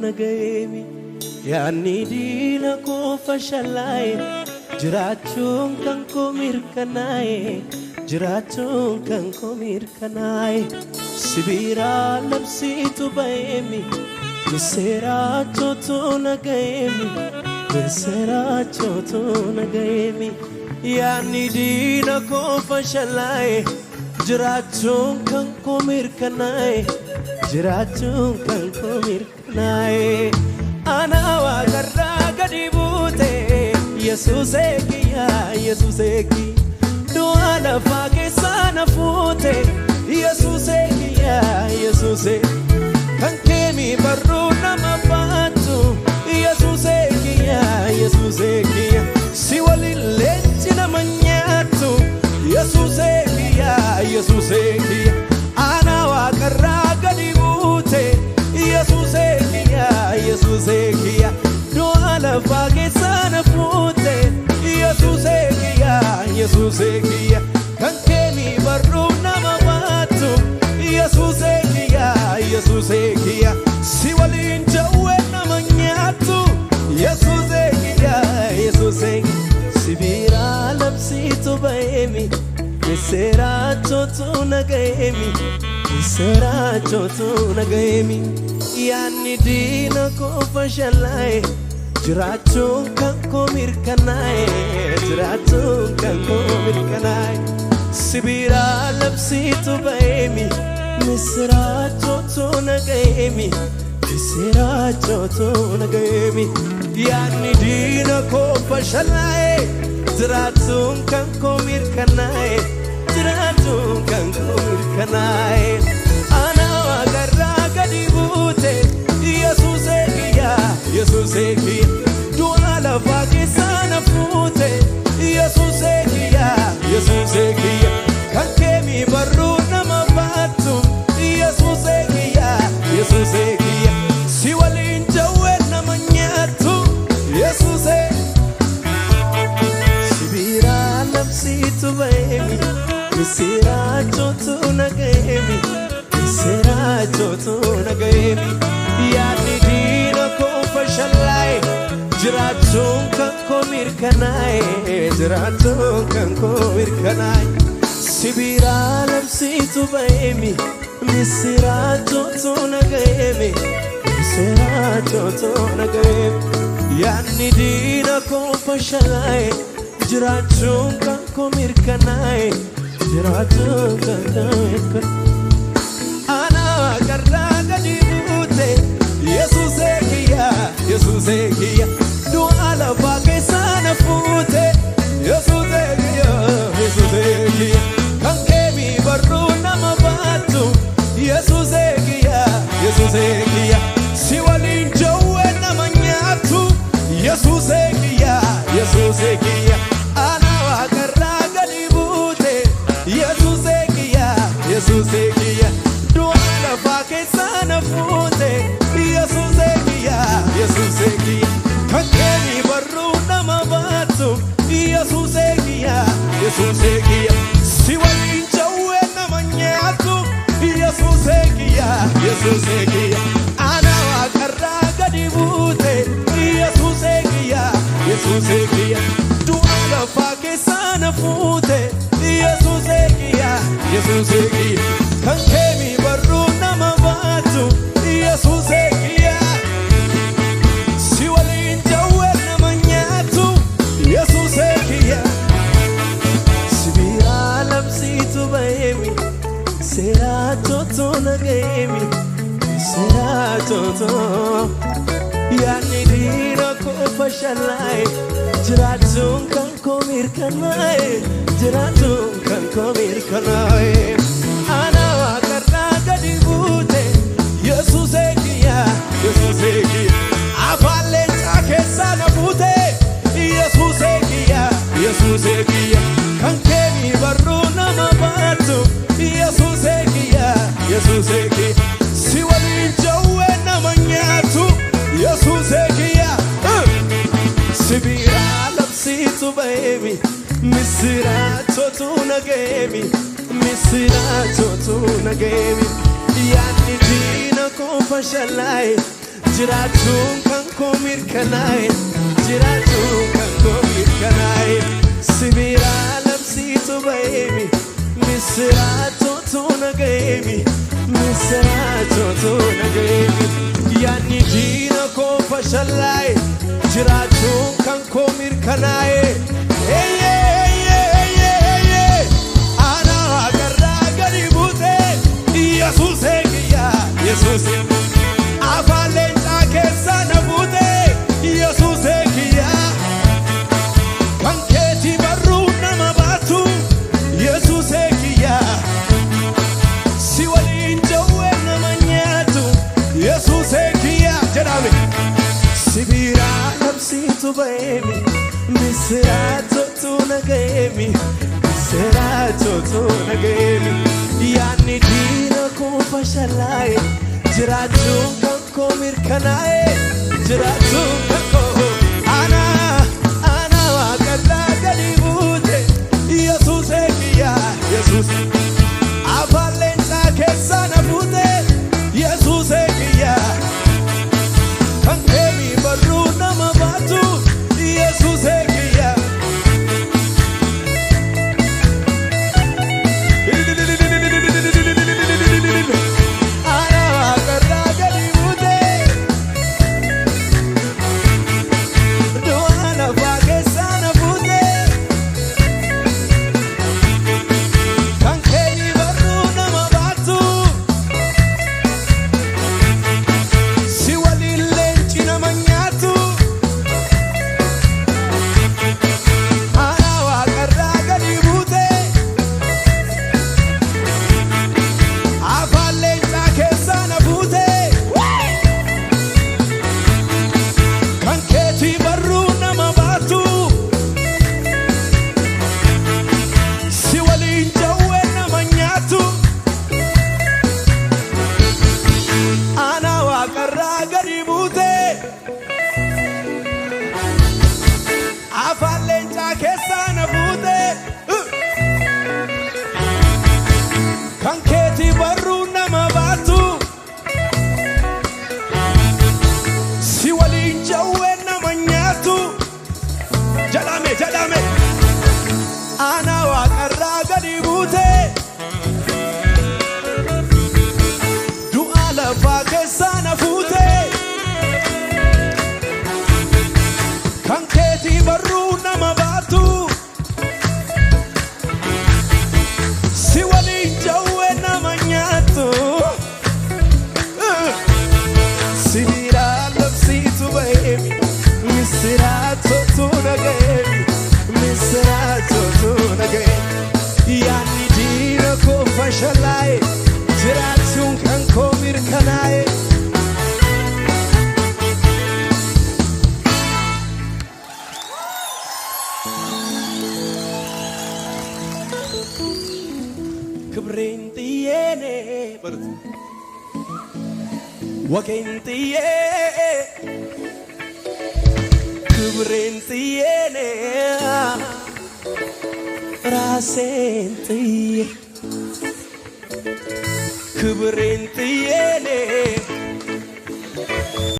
nagayemi yaani diina koo fashalaa'e jiraachuun kan koo mirkanaa'e jiraachuun kan koo mirkanaa'e sibiiraa labsiitu ba'eemi miseeraa chootuu nagayemi miseeraa chootuu nagayemi yaani diina koo fashalaa'e jiraachuun kan koo mirkanaa'e jiraachuun kan koo mirkanaa'e ana waaqarraa gadi buute Yesuusee kiyya du'a lafaa keessaa na fuute Yesuusee kiyya Yesuusee kan keemii barruu nama baatu Yesuusee kiyya si waliin leenci nama nyaatu Yesuusee kiyya ana waaqarraa gadi buute Yesuusee kiyya du'a lafaa keessaa na fuute Yesuusee kiyya kan keemii barruu nama baatu Yesuusee kiyya si waliin jawwee nama nyaatu Yesuusee kiyya sibiiraa labsiitu ba'eemi miseeraa chootuu nagayemi yaani diina koo fashalaa'e jiraachuun kan koo mirkanaa'e jiraachuun kan koo mirkanaa'e sibiiraa labsiitu ba'eemi miseeraa chootuu nagayemi yaani diina koo fashalaa'e jiraachuun kan koo mirkanaa'e jiraachuun kan koo mirkanaa'e ana waaqarraa gadi buute Yesuusee kiyya du'a lafaa keessaa na fuute Yesuusee kiyya kan keemii barruu nama baatu Yesuusee kiyya si waliin jawwee nama nyaatu Yesuusee sibiiraa labsiitu ba'eemi miseeraa chootuu nagayemi yaani diina koo fashalaa'e jiraachuun kan koo mirkanaa'e sibiiraa labsiitu ba'eemi miseeraa chootuu nagayemi yaani diina koo fashalaa'e jiraachuun kan koo mirkanaa'e jiraachuun kan koo mirkanaa'e ana waaqarraa gadi buute Yesuusee kiyya du'a lafaa keessaa na fuute Yesuusee kiyya kan keemii barruu nama baatu Yesuusee kiyya si waliin jawwee nama nyaatu Yesuusee kiyya ana waaqarraa gadi buute Yesuusee kiyya du'a lafaa keessaa na fuute Yesuusee kiyya kan keemii barruu nama baatu Yesuusee kiyya si waliin jawwee nama nyaatu Yesuusee kiyya ana waaqarraa gadi buute Yesuusee kiyya du'a lafaa keessaa na fuute Yesuusee kiyya kan keemii barruu nama baatu Yesuusee kiyya si waliin jawwee nama nyaatu Yesuusee kiyya sibiiraa labsiitu ba'eemi miseeraa chootuu nagayemi yaani diina koo fashalaa'e jiraachuun kan koo mirkanaa'e jiraachuun kan koo mirkanaa'e ana waaqarraa gadi buute Yesuusee kiyya afaan leencaa keessaa na fuute Yesuusee kiyya kan keemii barruu nama baatu Yesuusee kiyya si waliin jawwee nama nyaatu Yesuusee kiyya sibiiraa labsiitu ba'eemi miseeraa chootuu nagayemi misiraachotu nagemi yaanni diina koo fashalaa'e jiraachuun kan koo mirkanaa'e jiraachuun kan koo mirkanaa'e sibiraa labsiitu ba'eemi misiraachotu nagemi misiraachotu nagemi yaanni diina koo fashalaa'e jiraachuun kan koo mirkanaa'e Jesus afalen takesa nabute Jesus ekia kanketi baruna mabatu Jesus ekia siwalin jawe namanyatu Jesus ekia janami sibira namsitu baemi misrato tu nagemi misrato tu nagemi yani dina ko fashalai jiratu kan ko mirkanae jiratu kan ko ana waqalla galibute Jesus ekia Jesus afalen takesa nabute Jesus ekia kan kemi baruna mabatu Jesus ekia Kubrentiene